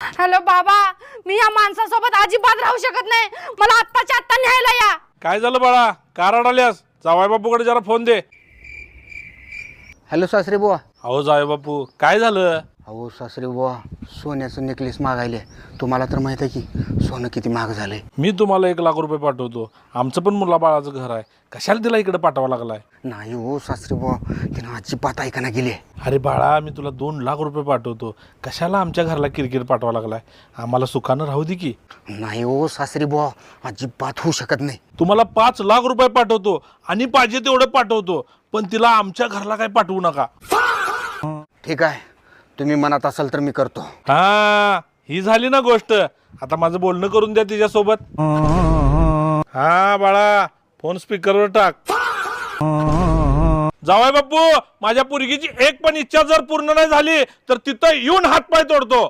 Hello बाबा, मी या माणसासोबत अजिबात राहू शकत नाही. मला आत्ताच्या आत्ता न्यायला या. काय झालं बाळा, का रडाल्यास? जावाय बापूकडे जरा फोन दे. हॅलो सासरे बुवा. अहो जावाय बापू, काय झालं? अहो सासरे बुवा, सोन्याचं नेकलेस मागायले. तुम्हाला तर माहित आहे की सोनं किती महाग झालंय. मी तुम्हाला 1 लाख रुपये पाठवतो. आमचं पण मुलाबाळाचं घर आहे, कशाला तिला इकडे पाठवा लागलाय? नाही हो सासरे बुवा, तिनं अजिबात ऐकायला गेली. अरे बाळा, मी तुला 2 लाख रुपये पाठवतो, कशाला आमच्या घरला किरकिर पाठवा लागलाय? आम्हाला सुखानं राहू दे की. नाही हो सासरे बुवा, अजिबात होऊ शकत नाही. तुम्हाला 5 लाख रुपये पाठवतो आणि पाहिजे तेवढं पाठवतो, पण तिला आमच्या घरला काय पाठवू नका. ठीक आहे, तुम्ही म्हणत असाल तर मी करतो. हा, ही झाली ना गोष्ट. आता माझं बोलणं करून द्या तिच्यासोबत. हा बाळा, फोन स्पीकरवर टाक. जावाय बापू, माझ्या पोरगीची एक पण इच्छा जर पूर्ण नाही झाली तर तिथं येऊन हातपाय तोडतो.